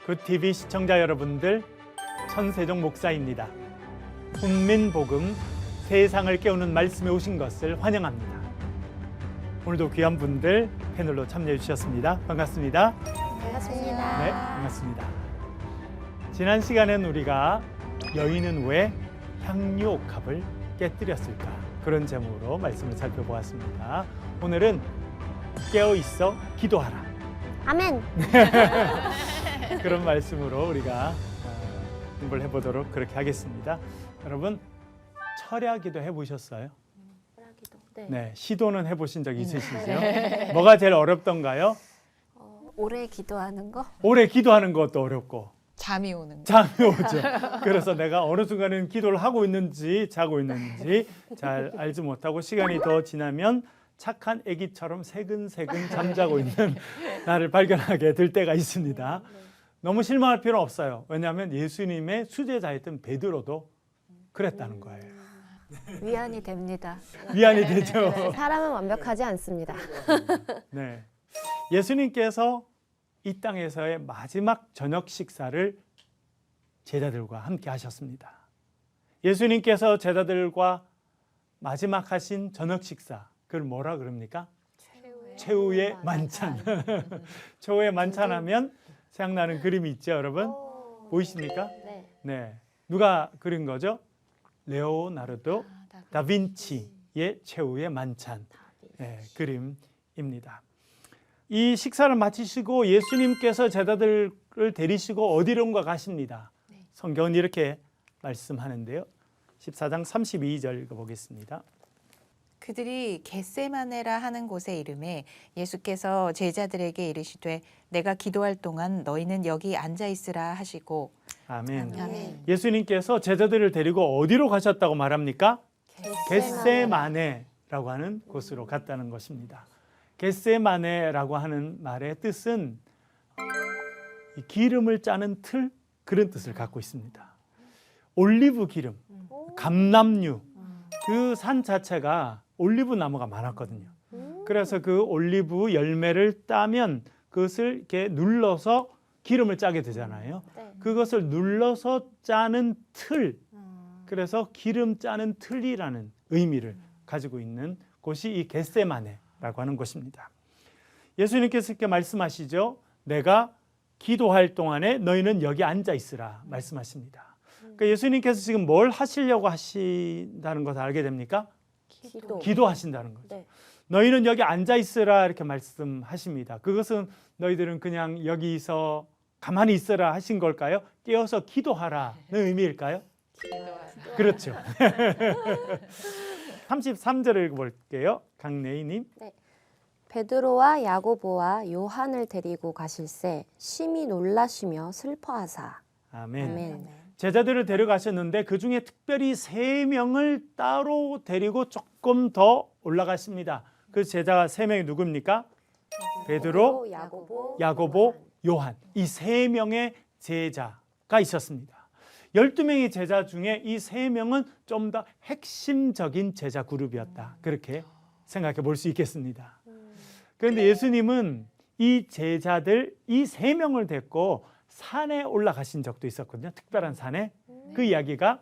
굿TV 시청자 여러분들, 천세종 목사입니다. 훈민복음, 세상을 깨우는 말씀에 오신 것을 환영합니다. 오늘도 귀한 분들 패널로 참여해 주셨습니다. 반갑습니다. 반갑습니다. 네, 반갑습니다. 지난 시간엔 우리가 여인은 왜 향유옥합을 깨뜨렸을까? 그런 제목으로 말씀을 살펴보았습니다. 오늘은 깨어있어 기도하라. 아멘. 그런 말씀으로 우리가 공부를 해보도록 그렇게 하겠습니다. 여러분, 철야기도 해보셨어요? 네. 네, 시도는 해보신 적 있으시죠? 뭐가 제일 어렵던가요? 오래 기도하는 거? 오래 기도하는 것도 어렵고 잠이 오는 거. 잠이 오죠. 그래서 내가 어느 순간에는 기도를 하고 있는지 자고 있는지 잘 알지 못하고 시간이 더 지나면 착한 아기처럼 새근새근 잠자고 있는 나를 발견하게 될 때가 있습니다. 너무 실망할 필요는 없어요. 왜냐하면 예수님의 수제자였던 베드로도 그랬다는 거예요. 위안이 됩니다. 위안이 되죠. 사람은 완벽하지 않습니다. 네, 예수님께서 이 땅에서의 마지막 저녁 식사를 제자들과 함께 하셨습니다. 예수님께서 제자들과 마지막 하신 저녁 식사, 그걸 뭐라 그럽니까? 최후의 만찬. 최후의 만찬하면 생각나는 그림이 있죠, 여러분? 보이십니까? 네. 네, 누가 그린 거죠? 레오나르도 다빈치의 최후의 만찬 그림입니다. 이 식사를 마치시고 예수님께서 제자들을 데리시고 어디론가 가십니다. 성경은 이렇게 말씀하는데요. 14장 32절 읽어보겠습니다. 그들이 겟세마네라 하는 곳에 이르매 예수께서 제자들에게 이르시되 내가 기도할 동안 너희는 여기 앉아 있으라 하시고. 아멘. 아멘. 예수님께서 제자들을 데리고 어디로 가셨다고 말합니까? 겟세마네라고 하는 곳으로 갔다는 것입니다. 겟세마네라고 하는 말의 뜻은 기름을 짜는 틀, 그런 뜻을 갖고 있습니다. 올리브 기름, 감람류, 그 산 자체가 올리브 나무가 많았거든요. 그래서 그 올리브 열매를 따면 그것을 이렇게 눌러서 기름을 짜게 되잖아요. 네. 그것을 눌러서 짜는 틀, 그래서 기름 짜는 틀이라는 의미를 가지고 있는 곳이 이 겟세마네라고 하는 곳입니다. 예수님께서 이렇게 말씀하시죠. 내가 기도할 동안에 너희는 여기 앉아 있으라 말씀하십니다. 그러니까 예수님께서 지금 뭘 하시려고 하신다는 것을 알게 됩니까? 기도하신다는 거죠. 네. 너희는 여기 앉아 있으라 이렇게 말씀하십니다. 그것은 너희들은 그냥 여기서 가만히 있으라 하신 걸까요? 깨어서 기도하라는 의미일까요? 그렇죠. 33절을 읽어볼게요. 강내희님. 베드로와 야고보와 요한을 데리고 가실새 심히 놀라시며 슬퍼하사. 아멘. 아멘. 제자들을 데려가셨는데 그 중에 특별히 3명을 따로 데리고 조금 더 올라가십니다. 그 제자가 3명이 누굽니까? 베드로, 야고보, 요한. 이 3명의 제자가 있었습니다. 12명의 제자 중에 이 3명은 좀 더 핵심적인 제자 그룹이었다. 그렇게 생각해 볼 수 있겠습니다. 그런데 예수님은 이 제자들, 이 3명을 데리고 산에 올라가신 적도 있었거든요. 특별한 산에. 그 이야기가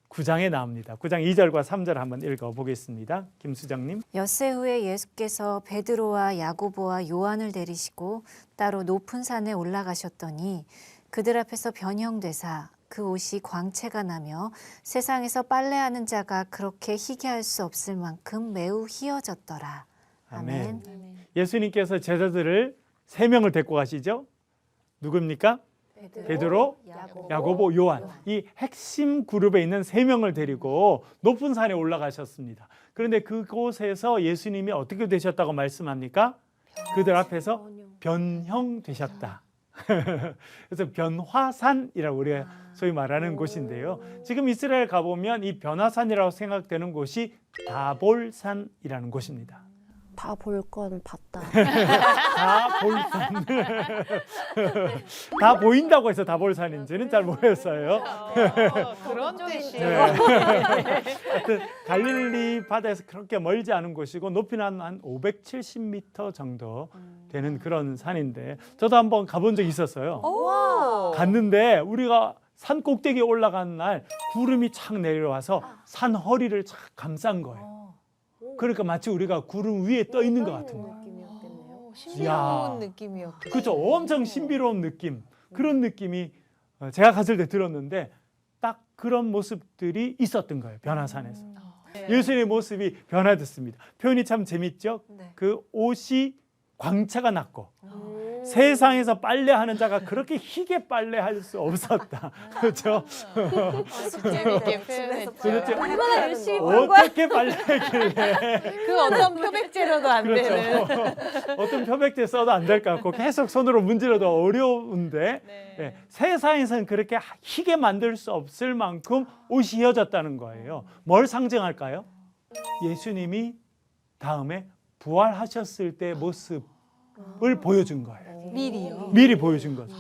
9장에 나옵니다. 9장 2절과 3절 한번 읽어보겠습니다. 김수정님. 엿새 후에 예수께서 베드로와 야고보와 요한을 데리시고 따로 높은 산에 올라가셨더니 그들 앞에서 변형되사 그 옷이 광채가 나며 세상에서 빨래하는 자가 그렇게 희게할 수 없을 만큼 매우 희어졌더라. 아멘. 예수님께서 제자들을 3명을 데리고 가시죠. 누굽니까? 베드로, 야고보, 요한. 이 핵심 그룹에 있는 3명을 데리고 높은 산에 올라가셨습니다. 그런데 그곳에서 예수님이 어떻게 되셨다고 말씀합니까? 그들 앞에서 변형되셨다. 그래서 변화산이라고 우리가 소위 말하는 곳인데요. 지금 이스라엘 가보면 이 변화산이라고 생각되는 곳이 다볼산이라는 곳입니다. 다 볼 건 봤다. 다볼산. 다 보인다고 해서 다볼산인지는 잘 모르겠어요. 그런 뜻이에요. 네. 하여튼 갈릴리 바다에서 그렇게 멀지 않은 곳이고 높이는 한 570m 정도 되는 그런 산인데 저도 한번 가본 적이 있었어요. 오, 갔는데 우리가 산 꼭대기에 올라가는 날 구름이 착 내려와서 산 허리를 착 감싼 거예요. 그러니까 마치 우리가 구름 위에 떠 있는 것 같은 거예요. 느낌이었겠네요. 신비로운 이야. 느낌이었겠어요. 그렇죠. 엄청 신비로운 느낌. 그런 느낌이 제가 갔을 때 들었는데 딱 그런 모습들이 있었던 거예요. 변화산에서. 예수님의 모습이 변화됐습니다. 표현이 참 재밌죠. 네. 그 옷이 광채가 났고 세상에서 빨래하는 자가 그렇게 희게 빨래할 수 없었다. 그렇죠? 재밌게 표현했죠. 그렇죠. 얼마나 열심히 어떻게 빨래하길래 그 어떤 표백제로도 안 되는. 그렇죠. 어떤 표백제 써도 안 될 것 같고 계속 손으로 문지러도 어려운데 예, 세상에서는 그렇게 희게 만들 수 없을 만큼 옷이 휘어졌다는 거예요. 뭘 상징할까요? 예수님이 다음에 부활하셨을 때의 모습을 보여준 거예요. 미리요. 미리 보여준 거죠.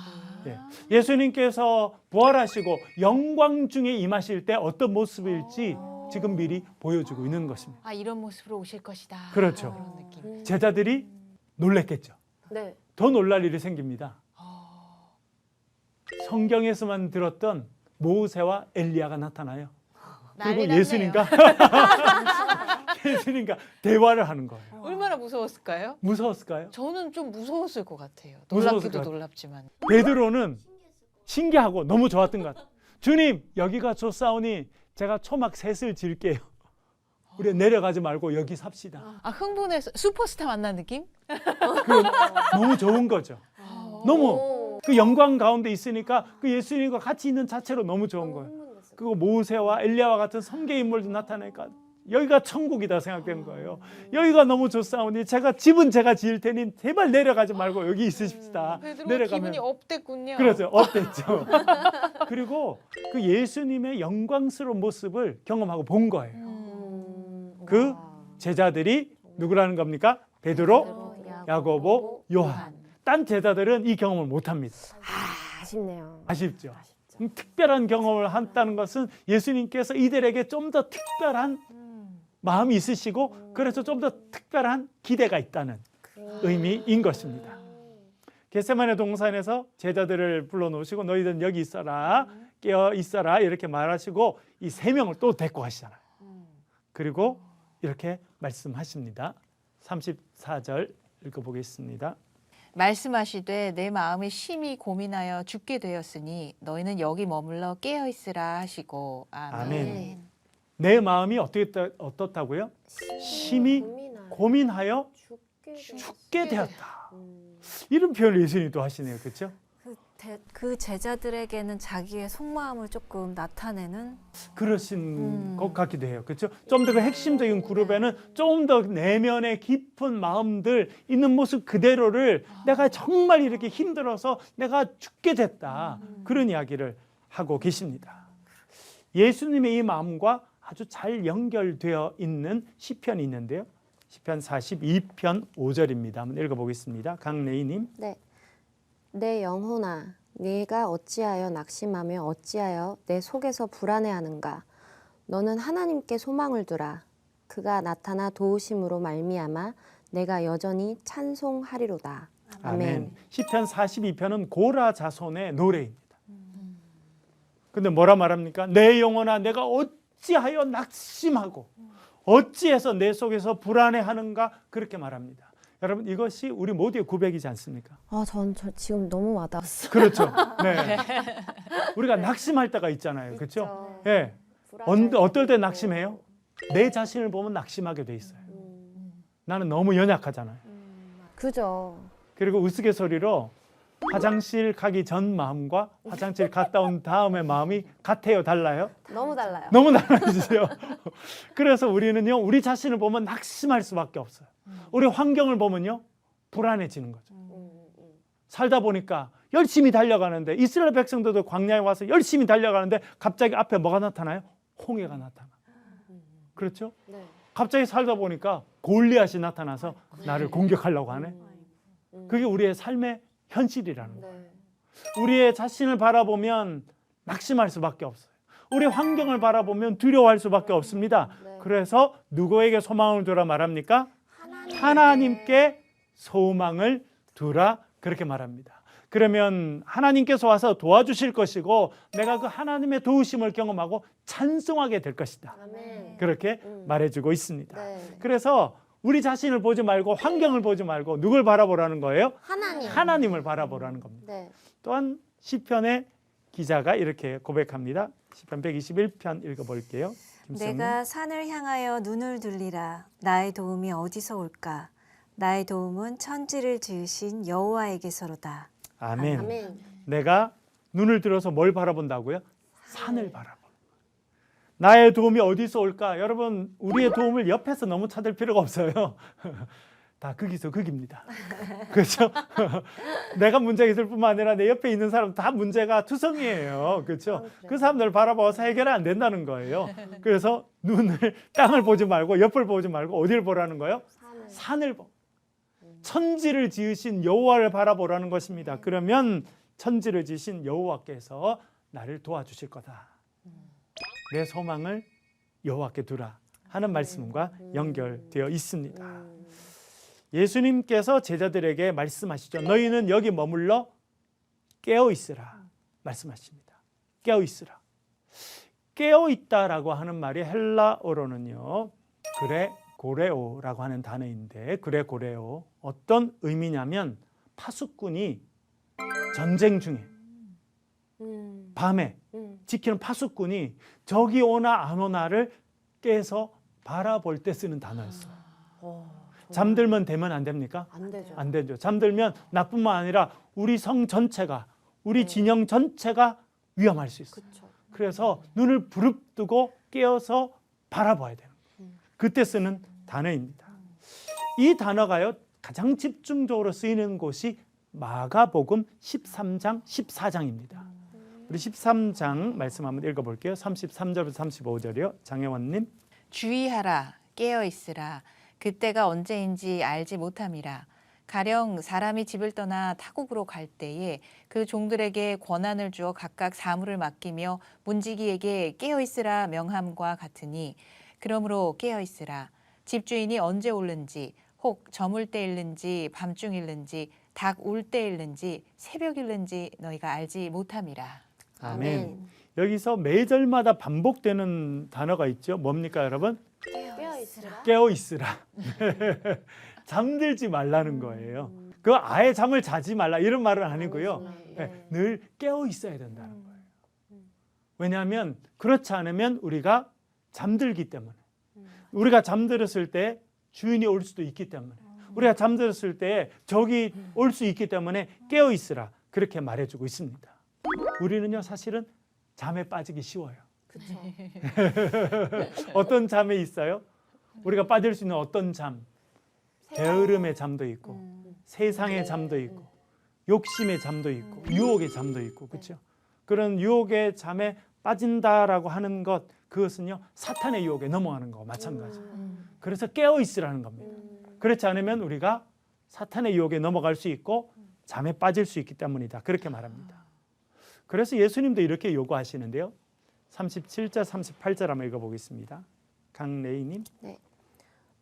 예. 예수님께서 부활하시고 영광 중에 임하실 때 어떤 모습일지 지금 미리 보여주고 있는 것입니다. 아, 이런 모습으로 오실 것이다. 그렇죠. 그런 느낌. 제자들이 놀랬겠죠. 네. 더 놀랄 일이 생깁니다. 성경에서만 들었던 모세와 엘리야가 나타나요. 그리고 난리 났네요. 예수님과 대화를 하는 거예요. 얼마나 무서웠을까요? 무서웠을까요? 저는 좀 무서웠을 것 같아요. 무서웠을 놀랍기도 것 같아요. 놀랍지만. 베드로는 신기하고 너무 좋았던 것 같아요. 주님, 여기가 좋사오니 제가 초막 셋을 질게요. 우리 내려가지 말고 여기 삽시다. 아, 흥분해서 슈퍼스타 만난 느낌? 너무 좋은 거죠. 너무 그 영광 가운데 있으니까 그 예수님과 같이 있는 자체로 너무 좋은 거예요. 그리고 모세와 엘리야와 같은 성경 인물도 나타나니까 여기가 천국이다 생각된 거예요. 여기가 너무 좋사오니 집은 제가 지을 테니 제발 내려가지 말고 여기 있으십시다. 베드로 기분이 업됐군요. 그렇죠. 어땠죠? 그리고 그 예수님의 영광스러운 모습을 경험하고 본 거예요. 그 제자들이 누구라는 겁니까? 베드로, 야고보, 요한. 딴 제자들은 이 경험을 못합니다. 아쉽네요. 아쉽죠? 특별한 경험을 한다는 것은 예수님께서 이들에게 좀 더 특별한 마음이 있으시고 그래서 좀 더 특별한 기대가 있다는 의미인 것입니다. 겟세마네 동산에서 제자들을 불러놓으시고 너희들은 여기 있어라, 깨어 있어라 이렇게 말하시고 이 세 명을 또 데리고 가시잖아요. 그리고 이렇게 말씀하십니다. 34절 읽어보겠습니다. 말씀하시되 내 마음이 심히 고민하여 죽게 되었으니 너희는 여기 머물러 깨어 있으라 하시고 아멘. 아멘. 내 마음이 어떻다고요? 심히 고민하여 죽게 되었다. 이런 표현을 예수님이 또 하시네요. 그렇죠? 그 제자들에게는 자기의 속마음을 조금 나타내는 그러신 것 같기도 해요. 그렇죠? 좀 더 그 핵심적인 그룹에는 좀 더 내면의 깊은 마음들 있는 모습 그대로를 내가 정말 이렇게 힘들어서 내가 죽게 됐다. 그런 이야기를 하고 계십니다. 예수님의 이 마음과 아주 잘 연결되어 있는 시편이 있는데요. 시편 42편 5절입니다. 한번 읽어보겠습니다. 강레이님. 네. 내 영혼아, 네가 어찌하여 낙심하며 어찌하여 내 속에서 불안해하는가? 너는 하나님께 소망을 두라. 그가 나타나 도우심으로 말미암아 내가 여전히 찬송하리로다. 아멘. 시편 42편은 고라 자손의 노래입니다. 근데 뭐라 말합니까? 내 영혼아, 내가 어찌하여 낙심하고 어찌해서 내 속에서 불안해하는가? 그렇게 말합니다. 여러분, 이것이 우리 모두의 고백이지 않습니까? 전 지금 너무 와닿았어요. 그렇죠. 네. 우리가 낙심할 때가 있잖아요. 그렇죠? 예. 어떨 때 낙심해요? 내 자신을 보면 낙심하게 돼 있어요. 나는 너무 연약하잖아요. 그죠. 그리고 우스갯소리로 화장실 가기 전 마음과 화장실 갔다 온 다음의 마음이 같아요, 달라요? 너무 달라요. 너무 달라지죠. 그래서 우리는요, 우리 자신을 보면 낙심할 수밖에 없어요. 우리 환경을 보면요, 불안해지는 거죠. 살다 보니까 열심히 달려가는데 이스라엘 백성들도 광야에 와서 열심히 달려가는데 갑자기 앞에 뭐가 나타나요? 홍해가 나타나. 그렇죠? 네. 갑자기 살다 보니까 골리앗이 나타나서 나를 공격하려고 하네. 그게 우리의 삶의 현실이라는 거예요. 네. 우리의 자신을 바라보면 낙심할 수밖에 없어요. 우리 환경을 바라보면 두려워할 수밖에 없습니다. 네. 그래서 누구에게 소망을 두라 말합니까? 하나님께 소망을 두라 그렇게 말합니다. 그러면 하나님께서 와서 도와주실 것이고 내가 그 하나님의 도우심을 경험하고 찬송하게 될 것이다. 아멘. 그렇게 말해주고 있습니다. 네. 그래서 우리 자신을 보지 말고 환경을 보지 말고 누굴 바라보라는 거예요? 하나님. 하나님을 바라보라는 겁니다. 네. 또한 시편의 기자가 이렇게 고백합니다. 시편 121편 읽어볼게요. 김수영님. 내가 산을 향하여 눈을 들리라. 나의 도움이 어디서 올까? 나의 도움은 천지를 지으신 여호와에게서로다. 아멘. 아멘. 내가 눈을 들어서 뭘 바라본다고요? 산을 바라본다. 나의 도움이 어디서 올까? 여러분, 우리의 도움을 옆에서 너무 찾을 필요가 없어요. 다 거기서 거기입니다. 그렇죠? 내가 문제가 있을 뿐만 아니라 내 옆에 있는 사람 다 문제가 투성이에요. 그렇죠? 그 사람들 바라봐서 해결이 안 된다는 거예요. 그래서 눈을 땅을 보지 말고 옆을 보지 말고 어디를 보라는 거예요? 산을 보. 천지를 지으신 여호와를 바라보라는 것입니다. 그러면 천지를 지으신 여호와께서 나를 도와주실 거다. 내 소망을 여호와께 두라 하는 말씀과 연결되어 있습니다. 예수님께서 제자들에게 말씀하시죠. 너희는 여기 머물러 깨어 있으라 말씀하십니다. 깨어 있으라. 깨어 있다라고 하는 말이 헬라어로는요. 그레고레오라고 하는 단어인데 그레고레오 어떤 의미냐면 파수꾼이 전쟁 중에 밤에 지키는 파수꾼이 적이 오나 안 오나를 깨서 바라볼 때 쓰는 단어였어요. 잠들면 되면 안 됩니까? 안 되죠. 안 되죠. 잠들면 나뿐만 아니라 우리 성 전체가 우리 진영 전체가 위험할 수 있어요. 그렇죠. 그래서 눈을 부릅뜨고 깨어서 바라봐야 돼요. 그때 쓰는 단어입니다. 이 단어가요 가장 집중적으로 쓰이는 곳이 마가복음 13장, 14장입니다. 우리 13장 말씀 한번 읽어볼게요. 33절부터 35절이요. 장혜원님. 주의하라 깨어 있으라 그때가 언제인지 알지 못함이라 가령 사람이 집을 떠나 타국으로 갈 때에 그 종들에게 권한을 주어 각각 사물을 맡기며 문지기에게 깨어 있으라 명함과 같으니 그러므로 깨어 있으라 집주인이 언제 오는지 혹 저물 때일는지 밤중일는지 닭 울 때일는지 새벽일는지 너희가 알지 못함이라. 아멘. 여기서 매절마다 반복되는 단어가 있죠. 뭡니까, 여러분? 깨어 있으라. 깨어 있으라. 잠들지 말라는 거예요. 그 아예 잠을 자지 말라 이런 말은 아니고요. 네, 늘 깨어 있어야 된다는 거예요. 왜냐하면 그렇지 않으면 우리가 잠들기 때문에 우리가 잠들었을 때 주인이 올 수도 있기 때문에 우리가 잠들었을 때 적이 올 수 있기 때문에 깨어 있으라 그렇게 말해주고 있습니다. 우리는요 사실은 잠에 빠지기 쉬워요. 그렇죠. 어떤 잠에 있어요? 우리가 빠질 수 있는 어떤 잠? 게으름의 잠도 있고 세상의 잠도 있고 욕심의 잠도 있고 유혹의 잠도 있고 그렇죠? 그런 유혹의 잠에 빠진다라고 하는 것 그것은요 사탄의 유혹에 넘어가는 거와 마찬가지예요. 그래서 깨어 있으라는 겁니다. 그렇지 않으면 우리가 사탄의 유혹에 넘어갈 수 있고 잠에 빠질 수 있기 때문이다. 그렇게 말합니다. 그래서 예수님도 이렇게 요구하시는데요. 37절 38절 한번 읽어보겠습니다. 강레이님. 네.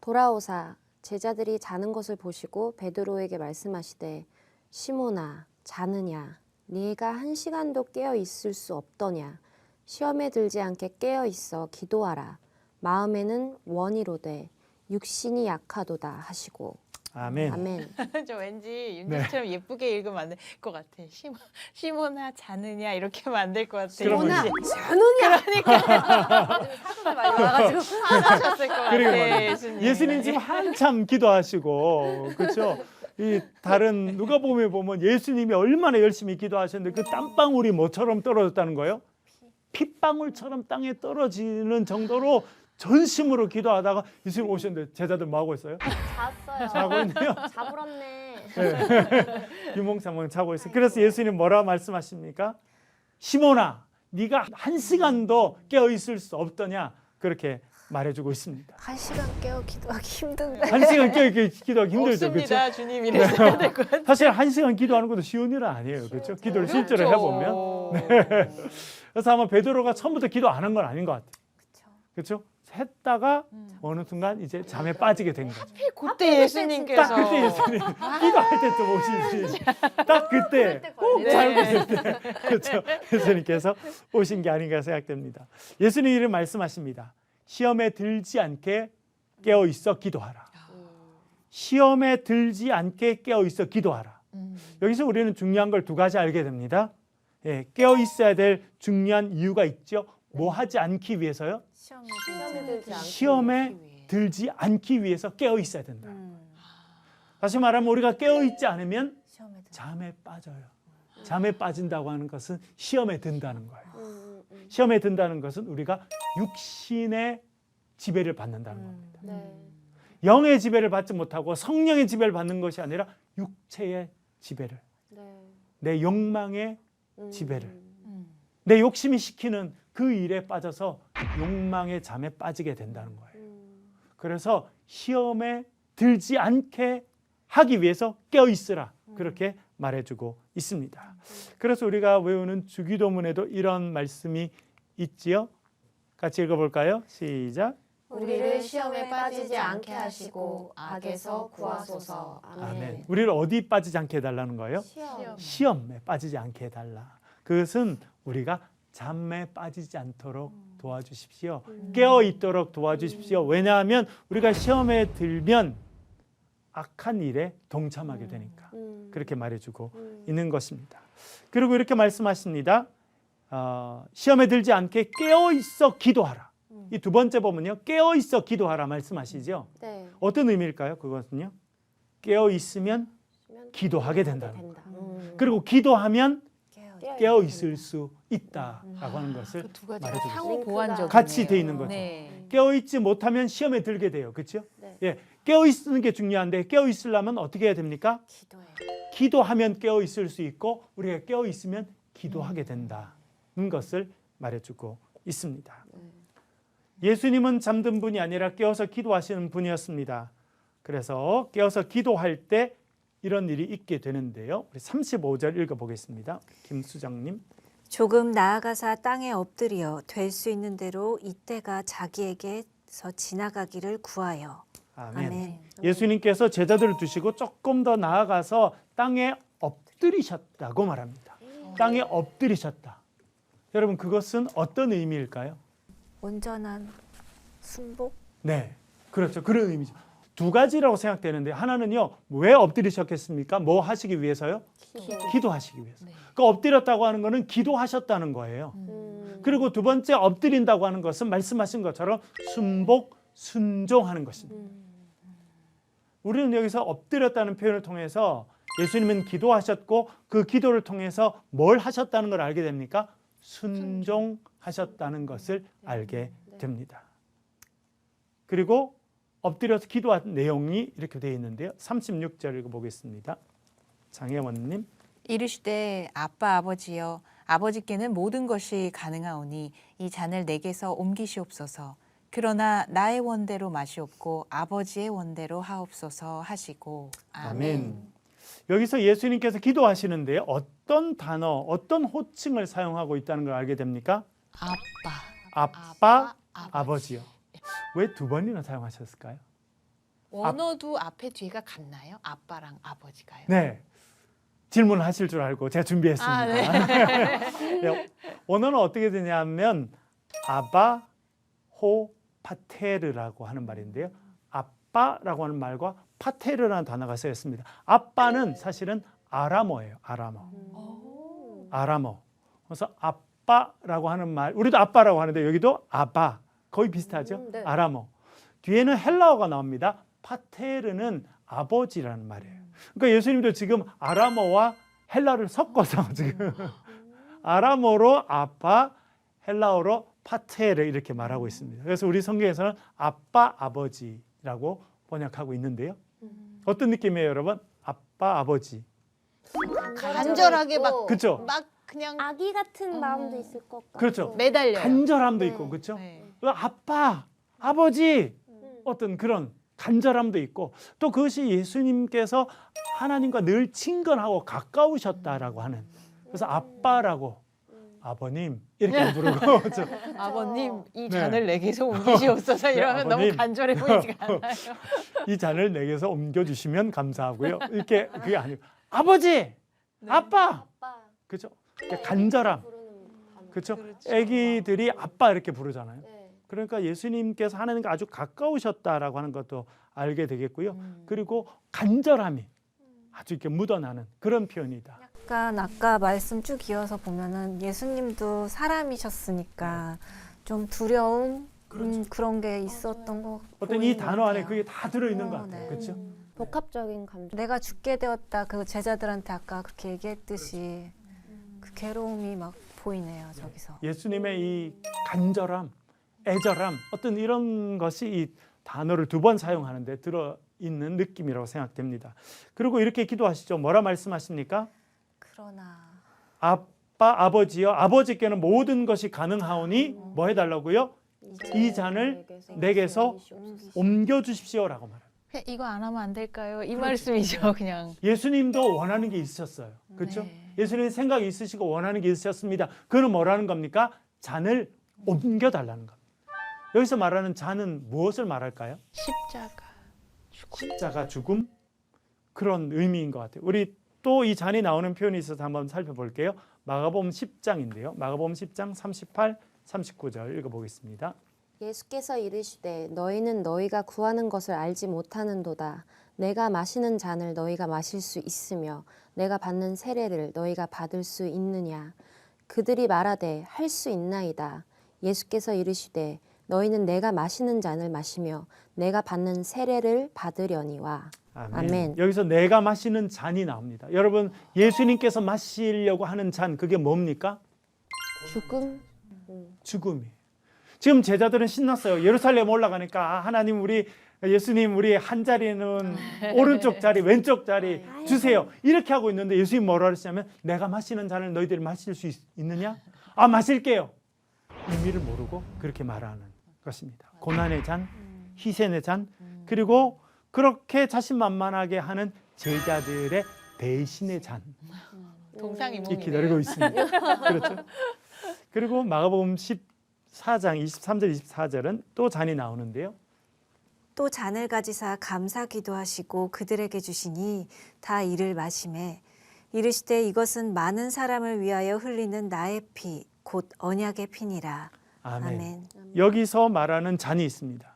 돌아오사 제자들이 자는 것을 보시고 베드로에게 말씀하시되 시몬아 자느냐 네가 1시간도 깨어 있을 수 없더냐 시험에 들지 않게 깨어 있어 기도하라 마음에는 원이로되 육신이 약하도다 하시고 아멘. 아멘. 저 왠지 윤주처럼 예쁘게 읽으면 안 될 것 같아. 시몬아 자느냐 이렇게 하면 안 될 것 같아. 시몬아 자느냐. 그러니까 사람들 많이 와가지고 하셨을 것 같아. 그리고 예수님. 예수님 지금 한참 기도하시고 그렇죠. 이 다른 누가복음에 보면 예수님이 얼마나 열심히 기도하셨는데 그 땀방울이 뭐처럼 떨어졌다는 거예요? 핏방울처럼 땅에 떨어지는 정도로 전심으로 기도하다가 예수님 오셨는데 제자들 뭐 하고 있어요? 잤어요. 자고 있네요. 자불었네. 유몽사몽 자고 있어요. 그래서 예수님 뭐라 말씀하십니까? 시몬아, 네가 1시간도 깨어 있을 수 없더냐? 그렇게 말해주고 있습니다. 1시간 깨어 기도하기 힘든데. 1시간 깨어 기도하기 힘들죠, 그렇죠? 없습니다. 주님 이랬어야 될 것 같아. 사실 1시간 기도하는 것도 쉬운 일은 아니에요, 그렇죠? 기도를 실제로 해보면. 그래서 아마 베드로가 처음부터 기도 안 한 건 아닌 것 같아요. 그렇죠? 했다가 어느 순간 이제 잠에 빠지게 된 거죠. 그때 예수님께서 딱 그때 예수님 기도할 때 좀 오시지. 딱 그때 꼭 잘못했을 때 그렇죠. 예수님께서 오신 게 아닌가 생각됩니다. 예수님이 말씀하십니다. 시험에 들지 않게 깨어 있어 기도하라. 시험에 들지 않게 깨어 있어 기도하라. 여기서 우리는 중요한 걸 두 가지 알게 됩니다. 예, 깨어 있어야 될 중요한 이유가 있죠. 뭐 하지 않기 위해서요? 시험에 들지 않기 위해서 깨어 있어야 된다. 다시 말하면 우리가 깨어 있지 않으면 잠에 빠져요. 잠에 빠진다고 하는 것은 시험에 든다는 거예요. 시험에 든다는 것은 우리가 육신의 지배를 받는다는 겁니다. 영의 지배를 받지 못하고 성령의 지배를 받는 것이 아니라 육체의 지배를, 내 욕망의 지배를, 내 욕심이 시키는 그 일에 빠져서 욕망의 잠에 빠지게 된다는 거예요. 그래서 시험에 들지 않게 하기 위해서 깨어 있으라, 그렇게 말해주고 있습니다. 그래서 우리가 외우는 주기도문에도 이런 말씀이 있지요. 같이 읽어볼까요? 시작. 우리를 시험에 빠지지 않게 하시고 악에서 구하소서. 아멘. 우리를 어디 빠지지 않게 해달라는 거예요? 시험. 시험에 빠지지 않게 해달라. 그것은 우리가 잠에 빠지지 않도록 도와주십시오. 깨어 있도록 도와주십시오. 왜냐하면 우리가 시험에 들면 악한 일에 동참하게 되니까. 그렇게 말해주고 있는 것입니다. 그리고 이렇게 말씀하십니다. 시험에 들지 않게 깨어 있어 기도하라. 이 두 번째 보면요, 깨어 있어 기도하라 말씀하시죠. 네. 어떤 의미일까요? 그것은요, 깨어 있으면 기도하게 된다는 거예요. 그리고 기도하면 깨어 있을 수 있다라고 하는 것을 두 가지 말해주고 상호 있어요. 보완적 같이 돼 있는 거죠. 네. 깨어 있지 못하면 시험에 들게 돼요. 그렇죠? 네. 예, 깨어 있는 게 중요한데 깨어 있으려면 어떻게 해야 됩니까? 기도하면 깨어 있을 수 있고 우리가 깨어 있으면 기도하게 된다는 것을 말해주고 있습니다. 예수님은 잠든 분이 아니라 깨어서 기도하시는 분이었습니다. 그래서 깨어서 기도할 때 이런 일이 있게 되는데요. 우리 35절 읽어보겠습니다. 김수정님. 조금 나아가사 땅에 엎드려 될 수 있는 대로 이때가 자기에게서 지나가기를 구하여. 아멘. 아멘. 예수님께서 제자들을 두시고 조금 더 나아가서 땅에 엎드리셨다고 말합니다. 땅에 엎드리셨다. 여러분, 그것은 어떤 의미일까요? 온전한 순복? 네, 그렇죠. 그런 의미죠. 두 가지라고 생각되는데, 하나는요, 왜 엎드리셨겠습니까? 뭐 하시기 위해서요? 기도하시기 위해서. 네. 그 엎드렸다고 하는 것은 기도하셨다는 거예요. 그리고 두 번째 엎드린다고 하는 것은 말씀하신 것처럼 순복, 순종하는 것입니다. 우리는 여기서 엎드렸다는 표현을 통해서 예수님은 기도하셨고 그 기도를 통해서 뭘 하셨다는 걸 알게 됩니까? 순종하셨다는 것을 알게 됩니다. 그리고 엎드려서 기도한 내용이 이렇게 되어 있는데요. 36절 읽어보겠습니다. 장혜원님. 이르시되 아빠 아버지여 아버지께는 모든 것이 가능하오니 이 잔을 내게서 옮기시옵소서. 그러나 나의 원대로 마시옵고 아버지의 원대로 하옵소서 하시고. 아멘. 여기서 예수님께서 기도하시는데요. 어떤 단어, 어떤 호칭을 사용하고 있다는 걸 알게 됩니까? 아빠, 아버지요. 왜 두 번이나 사용하셨을까요? 원어도 앞에 뒤가 같나요? 아빠랑 아버지가요? 네. 질문을 하실 줄 알고 제가 준비했습니다. 네, 원어는 어떻게 되냐면 아바, 호, 파테르라고 하는 말인데요. 아빠라고 하는 말과 파테르라는 단어가 쓰였습니다. 아빠는 사실은 아람어예요. 아람어. 그래서 아빠라고 하는 말, 우리도 아빠라고 하는데 여기도 아바, 거의 비슷하죠. 네. 아람어. 뒤에는 헬라어가 나옵니다. 파테르는 아버지라는 말이에요. 그러니까 예수님도 지금 아람어와 헬라어를 섞어서 지금 아람어로 아빠, 헬라어로 파테르 이렇게 말하고 있습니다. 그래서 우리 성경에서는 아빠, 아버지라고 번역하고 있는데요. 어떤 느낌이에요, 여러분? 아빠, 아버지. 간절하게 막, 그렇죠? 막 그냥 아기 같은 마음도 있을 것 같고. 그렇죠. 매달려요. 간절함도 네. 있고, 그렇죠? 네. 아빠, 아버지, 어떤 그런 간절함도 있고, 또 그것이 예수님께서 하나님과 늘 친근하고 가까우셨다라고 하는, 그래서 아빠라고 아버님 이렇게 안 부르고 저, 아버님 이 네. 잔을 내게서 옮기시옵소서 이러면 너무 아버님. 간절해 보이지가 않아요. 이 잔을 내게서 옮겨주시면 감사하고요. 이렇게 그게 아니고 아버지, 아빠, 아빠. 그죠? 간절함, 그렇죠? 아기들이 아빠 이렇게 부르잖아요. 네. 그러니까 예수님께서 하나님과 아주 가까우셨다라고 하는 것도 알게 되겠고요. 그리고 간절함이 아주 이렇게 묻어나는 그런 표현이다. 약간 아까 말씀 쭉 이어서 보면은 예수님도 사람이셨으니까 좀 두려움 그런 게 있었던 것 어떤 이 보이는 단어 것 안에 같아요. 그게 다 들어있는 것 네. 같아요. 그렇죠? 복합적인 감정. 내가 죽게 되었다 그 제자들한테 아까 그렇게 얘기했듯이 그 괴로움이 막 보이네요 저기서. 예수님의 이 간절함, 애절함 어떤 이런 것이 이 단어를 두 번 사용하는데 들어있는 느낌이라고 생각됩니다. 그리고 이렇게 기도하시죠. 뭐라 말씀하십니까? 그러나 아빠, 아버지여, 아버지께는 모든 것이 가능하오니 뭐 해달라고요? 이 잔을 내게서 옮겨주십시오라고 말합니다. 이거 안 하면 안 될까요? 이 말씀이죠, 그냥. 예수님도 원하는 게 있었어요. 그렇죠? 네. 예수님 생각이 있으시고 원하는 게 있으셨습니다. 그는 뭐라는 겁니까? 잔을 옮겨달라는 겁니다. 여기서 말하는 잔은 무엇을 말할까요? 십자가. 십자가 죽음 그런 의미인 것 같아요. 우리 또 이 잔이 나오는 표현이 있어서 한번 살펴볼게요. 마가복음 10장인데요. 마가복음 10장 38, 39절 읽어보겠습니다. 예수께서 이르시되 너희는 너희가 구하는 것을 알지 못하는도다. 내가 마시는 잔을 너희가 마실 수 있으며 내가 받는 세례를 너희가 받을 수 있느냐. 그들이 말하되 할 수 있나이다. 예수께서 이르시되 너희는 내가 마시는 잔을 마시며 내가 받는 세례를 받으려니와. 아멘. 여기서 내가 마시는 잔이 나옵니다. 여러분 예수님께서 마시려고 하는 잔 그게 뭡니까? 죽음. 죽음이에요. 지금 제자들은 신났어요. 예루살렘 올라가니까 하나님 우리 예수님 우리 한 자리는 오른쪽 자리 왼쪽 자리 주세요. 이렇게 하고 있는데 예수님 뭐라 그러시냐면 내가 마시는 잔을 너희들이 마실 수 있느냐? 아 마실게요. 의미를 모르고 그렇게 말하는 것입니다. 고난의 잔, 희생의 잔 그리고 그렇게 자신만만하게 하는 제자들의 배신의 잔 동상이몽이네요. 기다리고 있습니다. 그렇죠. 그리고 마가복음 14장 23절 24절은 또 잔이 나오는데요. 또 잔을 가지사 감사 기도하시고 그들에게 주시니 다 이를 마시매 이르시되 이것은 많은 사람을 위하여 흘리는 나의 피 곧 언약의 피니라. 아멘. 아멘. 여기서 말하는 잔이 있습니다.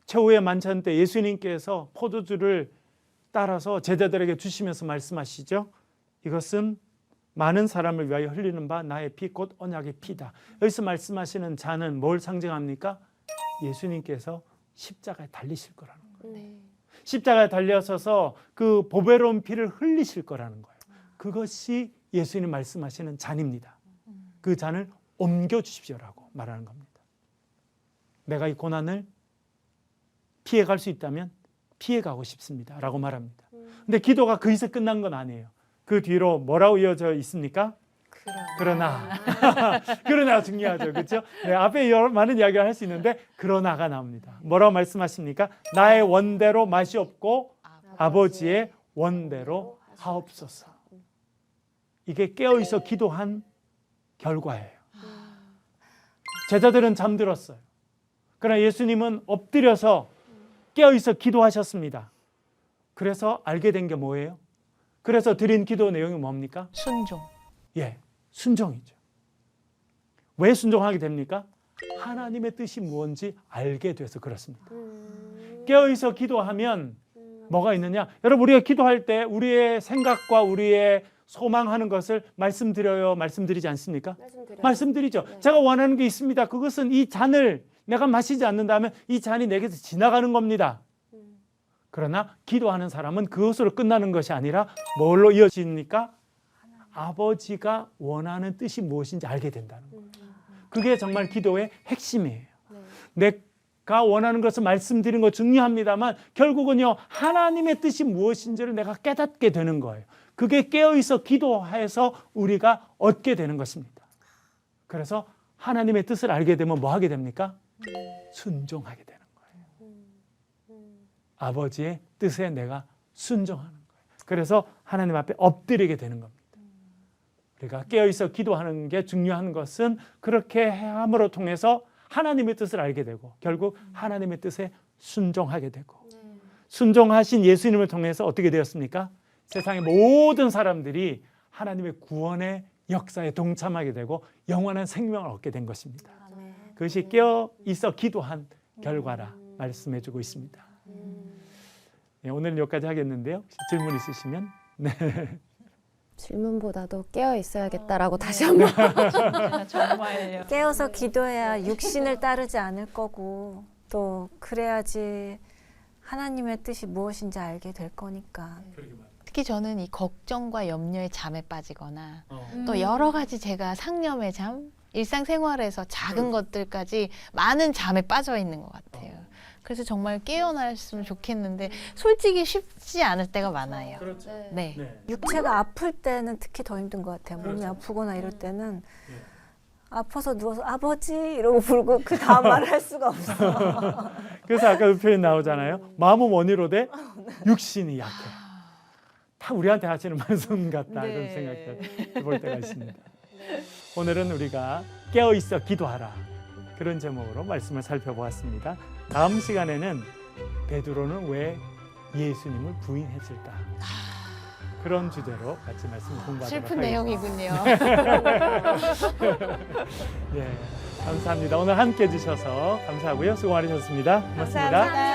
최후의 만찬 때 예수님께서 포도주를 따라서 제자들에게 주시면서 말씀하시죠. 이것은 많은 사람을 위하여 흘리는 바 나의 피 곧 언약의 피다. 여기서 말씀하시는 잔은 뭘 상징합니까? 예수님께서 십자가에 달리실 거라는 거예요. 십자가에 달려서서 그 보배로운 피를 흘리실 거라는 거예요. 그것이 예수님 말씀하시는 잔입니다. 그 잔을 옮겨주십시오라고 말하는 겁니다. 내가 이 고난을 피해갈 수 있다면 피해가고 싶습니다 라고 말합니다. 근데 기도가 거기서 끝난 건 아니에요. 그 뒤로 뭐라고 이어져 있습니까? 그러나 그러나 중요하죠. 그렇죠? 네, 앞에 여러 많은 이야기를 할 수 있는데 그러나가 나옵니다. 뭐라고 말씀하십니까? 나의 원대로 마시옵고 아버지의 원대로 하옵소서. 이게 깨어있어 기도한 결과예요. 제자들은 잠들었어요. 그러나 예수님은 엎드려서 깨어있어 기도하셨습니다. 그래서 알게 된 게 뭐예요? 그래서 드린 기도 내용이 뭡니까? 순종. 예, 순종이죠. 왜 순종하게 됩니까? 하나님의 뜻이 무엇인지 알게 돼서 그렇습니다. 깨어있어 기도하면 뭐가 있느냐? 여러분 우리가 기도할 때 우리의 생각과 우리의 소망하는 것을 말씀드려요? 말씀드리지 않습니까? 말씀드리죠. 제가 원하는 게 있습니다. 그것은 이 잔을 내가 마시지 않는다면 이 잔이 내게서 지나가는 겁니다. 그러나 기도하는 사람은 그것으로 끝나는 것이 아니라 뭘로 이어집니까? 아버지가 원하는 뜻이 무엇인지 알게 된다는 거예요. 그게 정말 기도의 핵심이에요. 내가 원하는 것을 말씀드리는 거 중요합니다만 결국은요 하나님의 뜻이 무엇인지를 내가 깨닫게 되는 거예요. 그게 깨어있어 기도해서 우리가 얻게 되는 것입니다. 그래서 하나님의 뜻을 알게 되면 뭐 하게 됩니까? 순종하게 되는 거예요. 아버지의 뜻에 내가 순종하는 거예요. 그래서 하나님 앞에 엎드리게 되는 겁니다. 우리가 깨어 있어 기도하는 게 중요한 것은 그렇게 함으로 통해서 하나님의 뜻을 알게 되고 결국 하나님의 뜻에 순종하게 되고 순종하신 예수님을 통해서 어떻게 되었습니까? 세상의 모든 사람들이 하나님의 구원의 역사에 동참하게 되고 영원한 생명을 얻게 된 것입니다. 그것이 깨어 있어 기도한 결과라 말씀해주고 있습니다. 네, 오늘은 여기까지 하겠는데요. 혹시 질문 있으시면 질문보다도 깨어 있어야겠다라고 다시 한번 정말요. 깨어서 기도해야 육신을 따르지 않을 거고 또 그래야지 하나님의 뜻이 무엇인지 알게 될 거니까. 특히 저는 이 걱정과 염려의 잠에 빠지거나 또 여러 가지 제가 상념의 잠, 일상생활에서 작은 것들까지 많은 잠에 빠져 있는 것 같아요. 그래서 정말 깨어났으면 좋겠는데 솔직히 쉽지 않을 때가 많아요. 그렇죠. 네. 네. 육체가 아플 때는 특히 더 힘든 것 같아요. 몸이 아프거나 이럴 때는 아파서 누워서 아버지 이러고 부르고 그 다음 말을 할 수가 없어. 그래서 아까 그 표현 나오잖아요. 마음은 원이로되 육신이 약해. 다 우리한테 하시는 말씀 같다 이런 생각이 해볼 때가 있습니다. 오늘은 우리가 깨어 있어 기도하라 그런 제목으로 말씀을 살펴보았습니다. 다음 시간에는 베드로는 왜 예수님을 부인했을까 그런 주제로 같이 말씀 공부하도록 슬픈 하겠습니다. 내용이군요. 네, 감사합니다. 오늘 함께 해주셔서 감사하고요. 수고 많으셨습니다. 고맙습니다. 감사합니다.